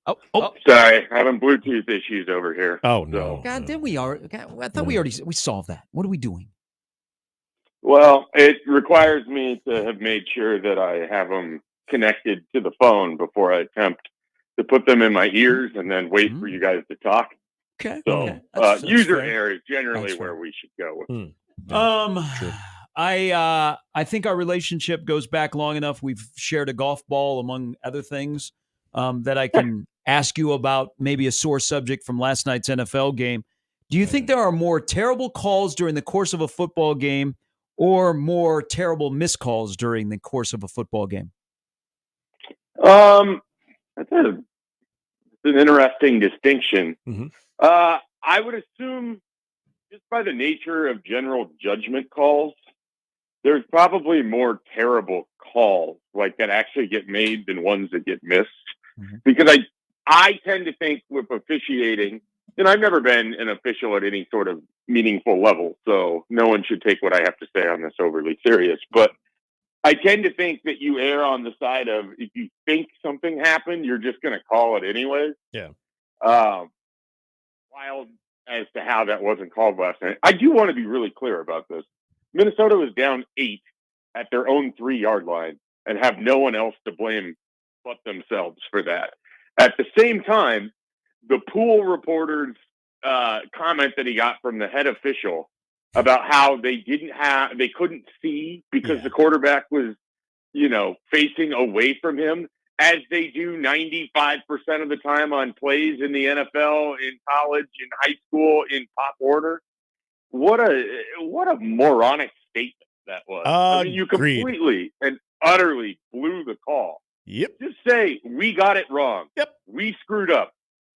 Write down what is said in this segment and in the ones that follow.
Oh. Sorry, having Bluetooth issues over here. Oh, no. God, did we already? I thought we solved that. What are we doing? Well, it requires me to have made sure that I have them connected to the phone before I attempt to put them in my ears and then wait for you guys to talk. Okay. So That's user fair. error is generally That's where fair. we should go with. True. I think our relationship goes back long enough. We've shared a golf ball, among other things, that I can ask you about maybe a sore subject from last night's NFL game. Do you think there are more terrible calls during the course of a football game or more terrible missed calls during the course of a football game? That's an interesting distinction. I would assume, just by the nature of general judgment calls, there's probably more terrible calls like that actually get made than ones that get missed. Because I tend to think with officiating, and I've never been an official at any sort of meaningful level, so no one should take what I have to say on this overly serious. But I tend to think that you err on the side of, if you think something happened, you're just going to call it anyways. Yeah. Wild as to how that wasn't called last night. I do want to be really clear about this. Minnesota was down 8 at their own 3-yard line and have no one else to blame but themselves for that. At the same time, the pool reporter's comment that he got from the head official about how they couldn't see because the quarterback was, facing away from him, as they do 95% of the time on plays in the NFL, in college, in high school, in Pop Warner. What a moronic statement that was. I mean, you completely and utterly blew the call. Yep. Just say, we got it wrong. Yep. We screwed up.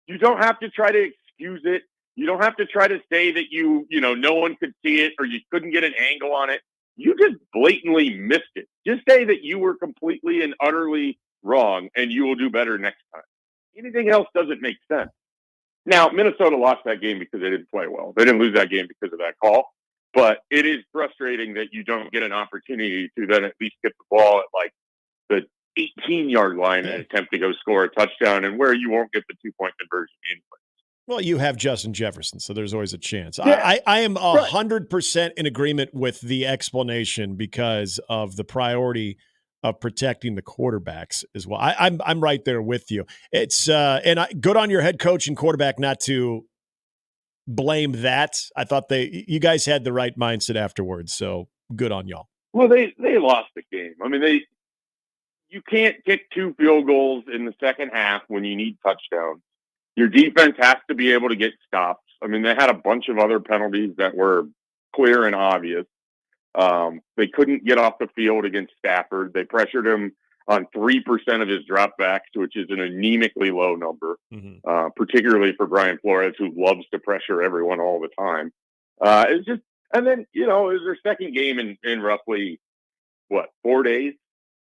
You don't have to try to excuse it. You don't have to try to say that no one could see it or you couldn't get an angle on it. You just blatantly missed it. Just say that you were completely and utterly wrong and you will do better next time. Anything else doesn't make sense. Now, Minnesota lost that game because they didn't play well. They didn't lose that game because of that call. But it is frustrating that you don't get an opportunity to then at least get the ball at like the 18-yard line and attempt to go score a touchdown, and where you won't get the 2-point conversion in. Well, you have Justin Jefferson, so there's always a chance. Yeah. I am 100% in agreement with the explanation because of the priority of protecting the quarterbacks as well. I'm right there with you. It's good on your head coach and quarterback not to blame that. I thought you guys had the right mindset afterwards, so good on y'all. Well, they lost the game. I mean, you can't kick 2 field goals in the second half when you need touchdowns. Your defense has to be able to get stops. I mean, they had a bunch of other penalties that were clear and obvious. They couldn't get off the field against Stafford. They pressured him on 3% of his dropbacks, which is an anemically low number, particularly for Brian Flores, who loves to pressure everyone all the time. It's just, and then, it was their second game in roughly, 4 days?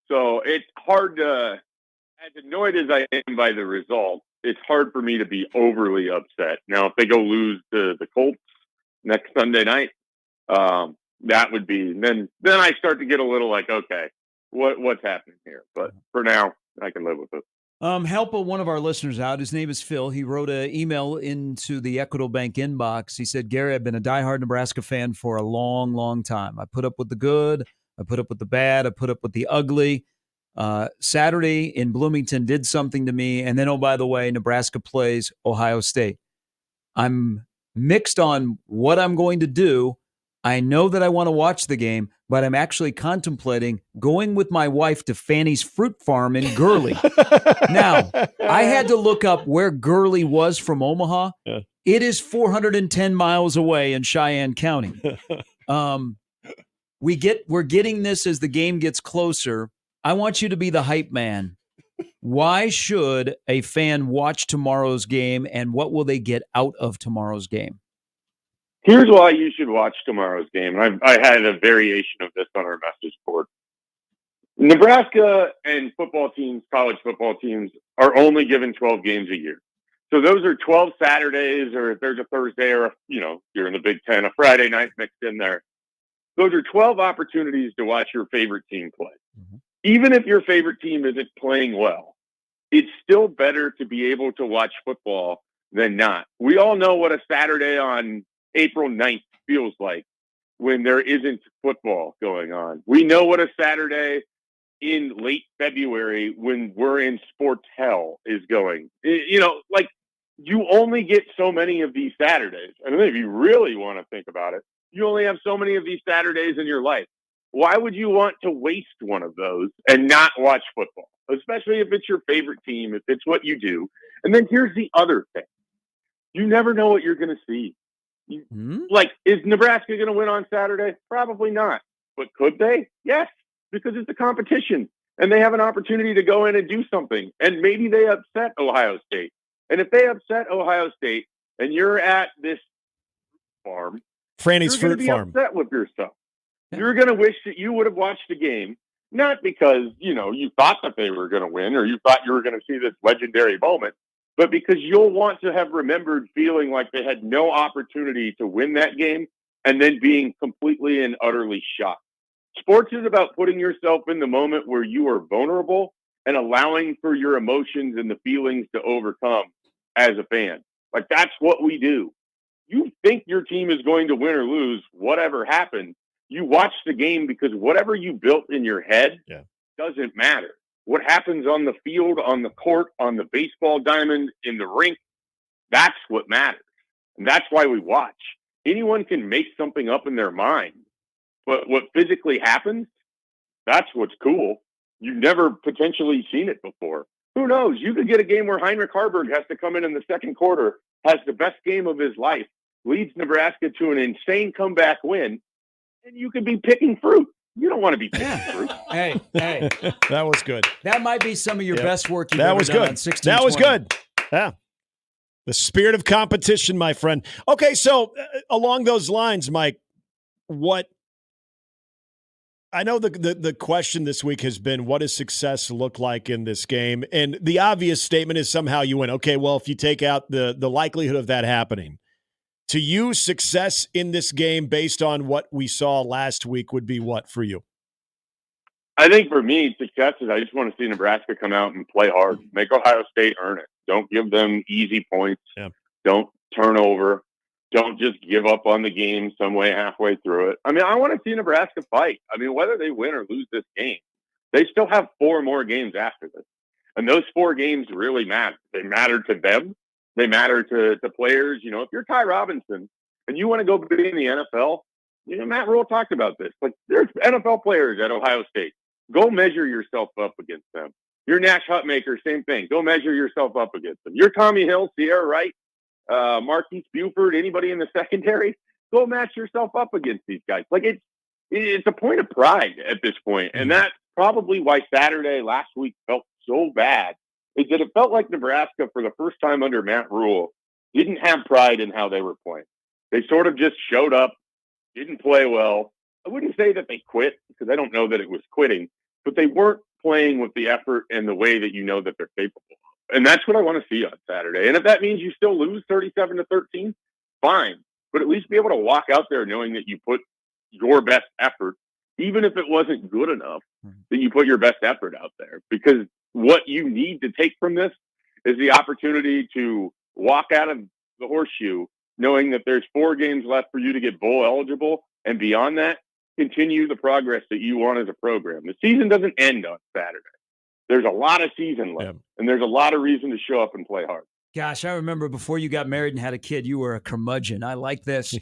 So it's hard to, as annoyed as I am by the result, it's hard for me to be overly upset. Now, if they go lose to the Colts next Sunday night, that would be, then I start to get a little like, okay, what's happening here? But for now, I can live with it. Help one of our listeners out. His name is Phil. He wrote an email into the Equitable Bank inbox. He said, Gary, I've been a diehard Nebraska fan for a long, long time. I put up with the good. I put up with the bad. I put up with the ugly. Saturday in Bloomington did something to me. And then, oh, by the way, Nebraska plays Ohio State. I'm mixed on what I'm going to do. I know that I want to watch the game, but I'm actually contemplating going with my wife to Fanny's Fruit Farm in Gurley. Now, I had to look up where Gurley was from Omaha. Yeah. It is 410 miles away in Cheyenne County. We're getting this as the game gets closer. I want you to be the hype man. Why should a fan watch tomorrow's game, and what will they get out of tomorrow's game? Here's why you should watch tomorrow's game. And I had a variation of this on our message board. Nebraska and football teams, college football teams, are only given 12 games a year. So those are 12 Saturdays, or if there's a Thursday or, you're in the Big Ten, a Friday night mixed in there. Those are 12 opportunities to watch your favorite team play. Mm-hmm. Even if your favorite team isn't playing well, it's still better to be able to watch football than not. We all know what a Saturday on April 9th feels like when there isn't football going on. We know what a Saturday in late February when we're in sports hell is going. Like, you only get so many of these Saturdays. I mean, if you really want to think about it, you only have so many of these Saturdays in your life. Why would you want to waste one of those and not watch football? Especially if it's your favorite team, if it's what you do. And then here's the other thing. You never know what you're going to see. Like, is Nebraska going to win on Saturday? Probably not. But could they? Yes, because it's a competition. And they have an opportunity to go in and do something. And maybe they upset Ohio State. And if they upset Ohio State and you're at this farm, Franny's you're going to be upset with yourself. Yeah. You're going to wish that you would have watched the game, not because, you thought that they were going to win or you thought you were going to see this legendary moment, but because you'll want to have remembered feeling like they had no opportunity to win that game and then being completely and utterly shocked. Sports is about putting yourself in the moment where you are vulnerable and allowing for your emotions and the feelings to overcome as a fan. Like, that's what we do. You think your team is going to win or lose, whatever happens. You watch the game because whatever you built in your head doesn't matter. What happens on the field, on the court, on the baseball diamond, in the rink, that's what matters. And that's why we watch. Anyone can make something up in their mind. But what physically happens, that's what's cool. You've never potentially seen it before. Who knows? You could get a game where Heinrich Harburg has to come in the second quarter, has the best game of his life, leads Nebraska to an insane comeback win, and you could be picking fruit. You don't want to be picking fruit. Hey. That was good. That might be some of your best work you've that ever was done good. on 1620. That was good. Yeah. The spirit of competition, my friend. Okay, so along those lines, Mike, I know the question this week has been, what does success look like in this game? And the obvious statement is somehow you win. Okay, well, if you take out the likelihood of that happening, to you, success in this game based on what we saw last week would be what for you? I think for me, success is I just want to see Nebraska come out and play hard. Make Ohio State earn it. Don't give them easy points. Yeah. Don't turn over. Don't just give up on the game some way halfway through it. I mean, I want to see Nebraska fight. I mean, whether they win or lose this game, they still have 4 more games after this. And those 4 games really matter. They matter to them. They matter to players. If you're Ty Robinson and you want to go be in the NFL, Matt Rule talked about this. Like, there's NFL players at Ohio State. Go measure yourself up against them. You're Nash Hutmaker, same thing. Go measure yourself up against them. You're Tommy Hill, Sierra Wright, Marquise Buford, anybody in the secondary. Go match yourself up against these guys. Like, it's a point of pride at this point. And that's probably why Saturday last week felt so bad. Is that it felt like Nebraska, for the first time under Matt Rule, didn't have pride in how they were playing. They sort of just showed up, didn't play well. I wouldn't say that they quit, because I don't know that it was quitting, but they weren't playing with the effort and the way that that they're capable of. And that's what I want to see on Saturday. And if that means you still lose 37-13, fine. But at least be able to walk out there knowing that you put your best effort, even if it wasn't good enough, that you put your best effort out there. Because what you need to take from this is the opportunity to walk out of the horseshoe knowing that there's 4 games left for you to get bowl eligible. And beyond that, continue the progress that you want as a program. The season doesn't end on Saturday. There's a lot of season left, and there's a lot of reason to show up and play hard. Gosh, I remember before you got married and had a kid, you were a curmudgeon. I like this.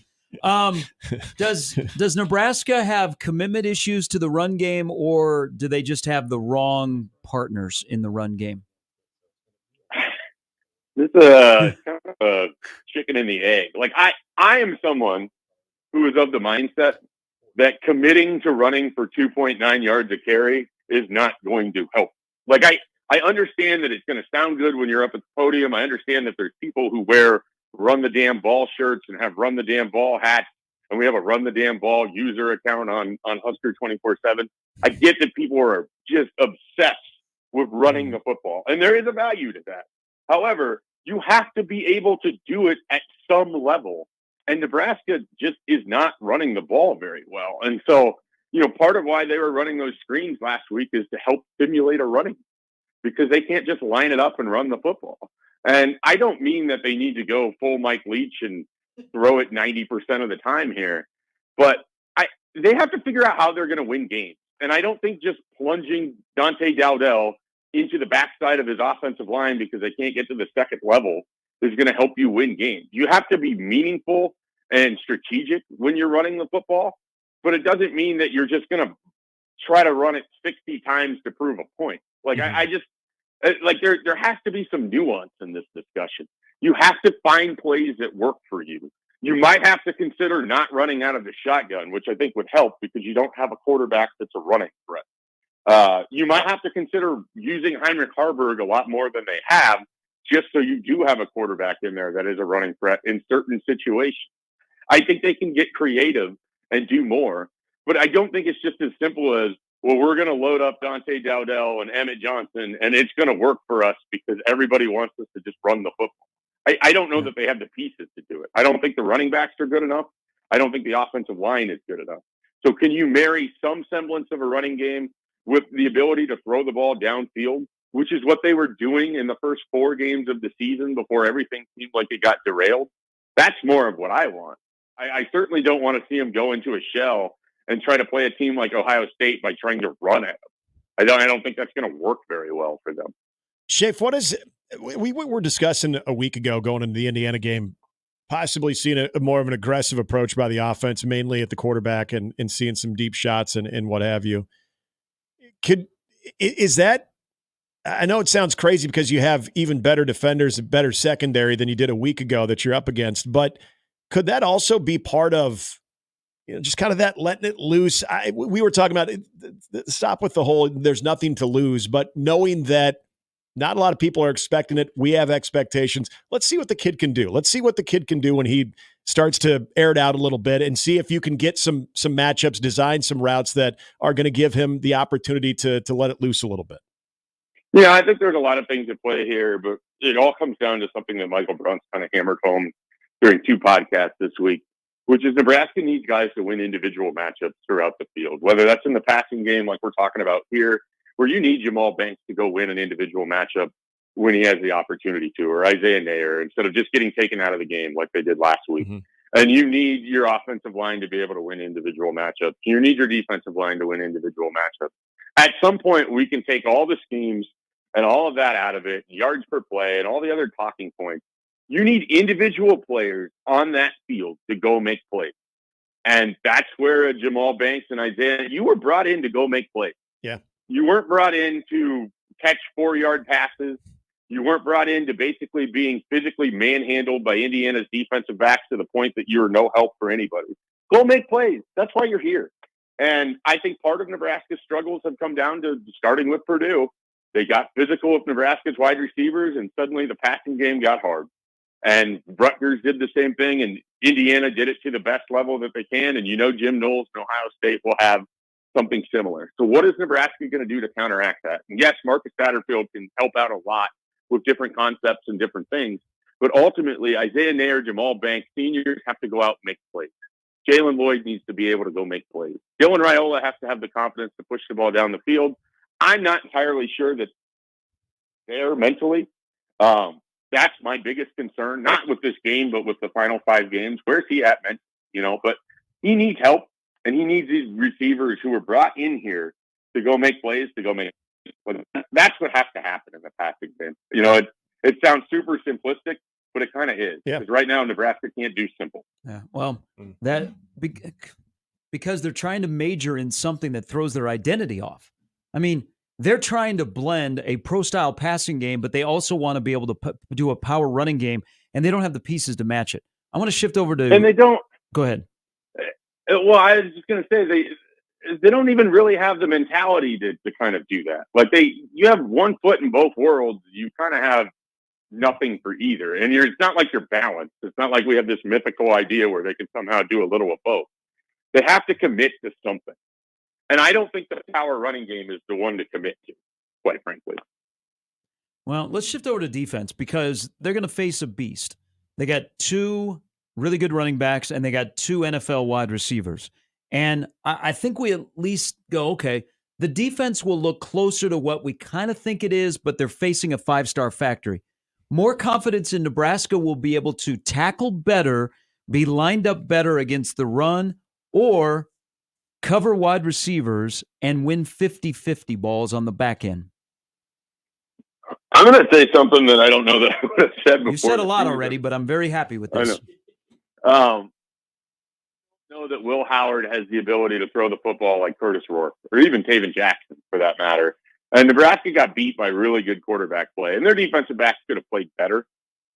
Does Nebraska have commitment issues to the run game, or do they just have the wrong partners in the run game? This is kind of a chicken and the egg. Like, I am someone who is of the mindset that committing to running for 2.9 yards a carry is not going to help. Like, I understand that it's going to sound good when you're up at the podium. I understand that there's people who wear run the damn ball shirts and have run the damn ball hats. And we have a run the damn ball user account on Husker247. I get that people are just obsessed with running the football. And there is a value to that. However, you have to be able to do it at some level. And Nebraska just is not running the ball very well. And so, part of why they were running those screens last week is to help stimulate a running. because they can't just line it up and run the football. And I don't mean that they need to go full Mike Leach and throw it 90% of the time here, but they have to figure out how they're going to win games. And I don't think just plunging Dante Dowdell into the backside of his offensive line because they can't get to the second level is going to help you win games. You have to be meaningful and strategic when you're running the football, but it doesn't mean that you're just going to try to run it 60 times to prove a point. Like, I just, like, there has to be some nuance in this discussion. You have to find plays that work for you. You might have to consider not running out of the shotgun, which I think would help because you don't have a quarterback that's a running threat. You might have to consider using Heinrich Harburg a lot more than they have, just so you do have a quarterback in there that is a running threat in certain situations. I think they can get creative and do more, but I don't think it's just as simple as, well, we're going to load up Dante Dowdell and Emmett Johnson, and it's going to work for us because everybody wants us to just run the football. I don't know that they have the pieces to do it. I don't think the running backs are good enough. I don't think the offensive line is good enough. So can you marry some semblance of a running game with the ability to throw the ball downfield, which is what they were doing in the first 4 games of the season before everything seemed like it got derailed? That's more of what I want. I certainly don't want to see them go into a shell and try to play a team like Ohio State by trying to run at them. I don't think that's going to work very well for them. Schaefer, what is we were discussing a week ago going into the Indiana game, possibly seeing a more of an aggressive approach by the offense, mainly at the quarterback and seeing some deep shots and what have you. Is that, I know it sounds crazy because you have even better defenders, and better secondary than you did a week ago that you're up against, but could that also be part of, just kind of that letting it loose? We were talking about stop with the whole, there's nothing to lose, but knowing that not a lot of people are expecting it. We have expectations. Let's see what the kid can do. Let's see what the kid can do when he starts to air it out a little bit and see if you can get some matchups, design some routes that are going to give him the opportunity to let it loose a little bit. Yeah, I think there's a lot of things at play here, but it all comes down to something that Michael Bruntz kind of hammered home during 2 podcasts this week, which is Nebraska needs guys to win individual matchups throughout the field, whether that's in the passing game like we're talking about here, where you need Jamal Banks to go win an individual matchup when he has the opportunity to, or Isaiah Nair, instead of just getting taken out of the game like they did last week. Mm-hmm. And you need your offensive line to be able to win individual matchups. You need your defensive line to win individual matchups. At some point, we can take all the schemes and all of that out of it, yards per play, and all the other talking points. You need individual players on that field to go make plays. And that's where Jamal Banks and Isaiah, you were brought in to go make plays. Yeah. You weren't brought in to catch 4-yard passes. You weren't brought in to basically being physically manhandled by Indiana's defensive backs to the point that you're no help for anybody. Go make plays. That's why you're here. And I think part of Nebraska's struggles have come down to starting with Purdue. They got physical with Nebraska's wide receivers, and suddenly the passing game got hard. And Rutgers did the same thing, and Indiana did it to the best level that they can. And Jim Knowles and Ohio State will have something similar. So what is Nebraska going to do to counteract that? And yes, Marcus Satterfield can help out a lot with different concepts and different things. But ultimately, Isaiah Nair, Jamal Banks, seniors have to go out and make plays. Jalen Lloyd needs to be able to go make plays. Dylan Raiola has to have the confidence to push the ball down the field. I'm not entirely sure that they're mentally. That's my biggest concern, not with this game, but with the final 5 games. Where's he at mentally? But he needs help, and he needs these receivers who were brought in here to go make plays, to go make. That's what has to happen in the passing game. It sounds super simplistic, but it kind of is. Yeah. Because right now, Nebraska can't do simple. Yeah. Well, that because they're trying to major in something that throws their identity off. I mean, they're trying to blend a pro-style passing game, but they also want to be able to do a power running game, and they don't have the pieces to match it. I want to shift over to... And they don't... Go ahead. Well, I was just going to say, they don't even really have the mentality to kind of do that. Like, you have one foot in both worlds. You kind of have nothing for either. And it's not like you're balanced. It's not like we have this mythical idea where they can somehow do a little of both. They have to commit to something. And I don't think the power running game is the one to commit to, quite frankly. Well, let's shift over to defense because they're going to face a beast. They got 2 really good running backs, and they got 2 NFL wide receivers. And I think we at least go, okay, the defense will look closer to what we kind of think it is, but they're facing a five-star factory. More confidence in Nebraska will be able to tackle better, be lined up better against the run, or cover wide receivers and win 50-50 balls on the back end. I'm going to say something that I don't know that I would have said before. You said a lot already, but I'm very happy with this. I know that Will Howard has the ability to throw the football like Curtis Rourke, or even Taven Jackson, for that matter. And Nebraska got beat by really good quarterback play, and their defensive backs could have played better.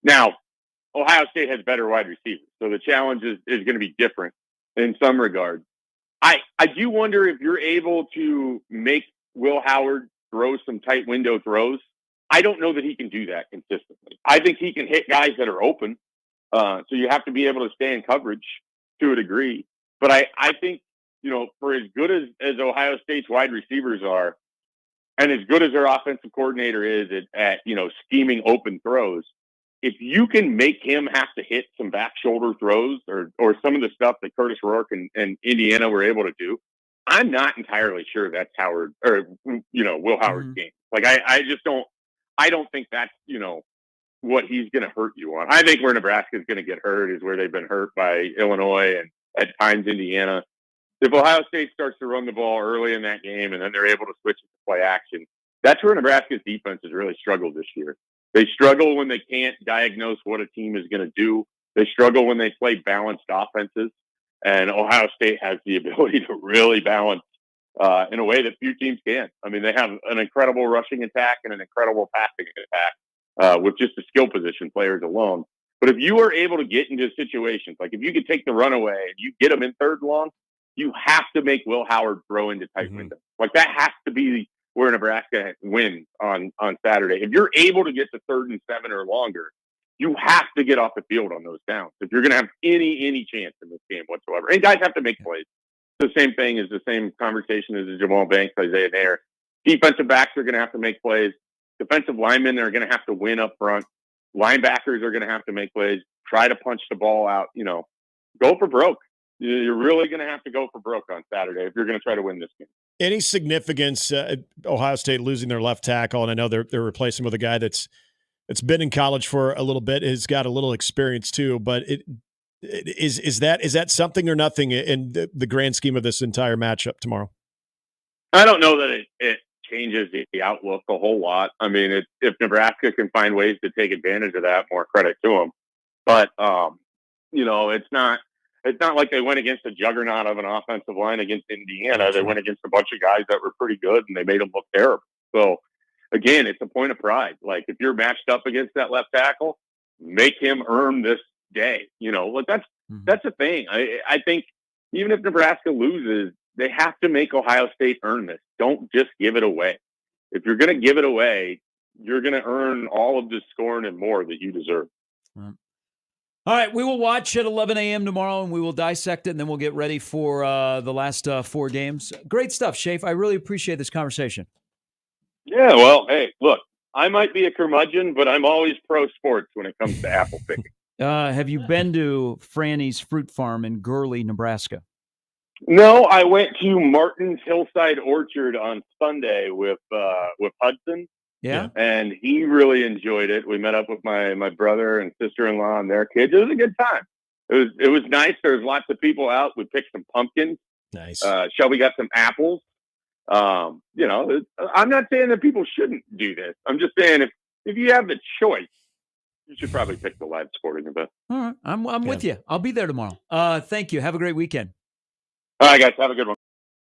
Now, Ohio State has better wide receivers, so the challenge is going to be different in some regard. I do wonder if you're able to make Will Howard throw some tight window throws. I don't know that he can do that consistently. I think he can hit guys that are open, so you have to be able to stay in coverage to a degree. But I think, for as good as Ohio State's wide receivers are, and as good as their offensive coordinator is at scheming open throws, if you can make him have to hit some back shoulder throws or some of the stuff that Curtis Rourke and Indiana were able to do, I'm not entirely sure that's Howard or Will Howard's game. Like I just don't. I don't think that's what he's going to hurt you on. I think where Nebraska is going to get hurt is where they've been hurt by Illinois and at times Indiana. If Ohio State starts to run the ball early in that game and then they're able to switch it to play action, that's where Nebraska's defense has really struggled this year. They struggle when they can't diagnose what a team is going to do. They struggle when they play balanced offenses. And Ohio State has the ability to really balance in a way that few teams can. I mean, they have an incredible rushing attack and an incredible passing attack with just the skill position players alone. But if you are able to get into situations, like if you could take the runaway and you get them in third long, you have to make Will Howard throw into tight windows. Like that has to be where Nebraska wins on Saturday. If you're able to get to 3rd and 7 or longer, you have to get off the field on those downs if you're going to have any chance in this game whatsoever. And guys have to make plays. The same thing is the same conversation as the Jamal Banks, Isaiah Nair. Defensive backs are going to have to make plays. Defensive linemen are going to have to win up front. Linebackers are going to have to make plays. Try to punch the ball out. Go for broke. You're really going to have to go for broke on Saturday if you're going to try to win this game. Any significance, Ohio State losing their left tackle, and I know they're replacing with a guy that's been in college for a little bit, has got a little experience too, but is that something or nothing in the grand scheme of this entire matchup tomorrow? I don't know that it changes the outlook a whole lot. I mean, if Nebraska can find ways to take advantage of that, more credit to them. But it's not like they went against a juggernaut of an offensive line against Indiana. They went against a bunch of guys that were pretty good, and they made them look terrible. So, again, it's a point of pride. Like, if you're matched up against that left tackle, make him earn this day. That's the thing. I think even if Nebraska loses, they have to make Ohio State earn this. Don't just give it away. If you're going to give it away, you're going to earn all of the scorn and more that you deserve. Right. All right, we will watch at 11 a.m. tomorrow, and we will dissect it, and then we'll get ready for the last 4 games. Great stuff, Schaefer. I really appreciate this conversation. Yeah, well, hey, look, I might be a curmudgeon, but I'm always pro sports when it comes to apple picking. Have you been to Franny's Fruit Farm in Gurley, Nebraska? No, I went to Martin's Hillside Orchard on Sunday with Hudson. Yeah. And he really enjoyed it. We met up with my brother and sister-in-law and their kids. It was a good time. It was nice. There was lots of people out. We picked some pumpkins. Nice. Shelby got some apples. I'm not saying that people shouldn't do this. I'm just saying if you have the choice, you should probably pick the live sporting event. All right. I'm with you. I'll be there tomorrow. Thank you. Have a great weekend. All right, guys. Have a good one.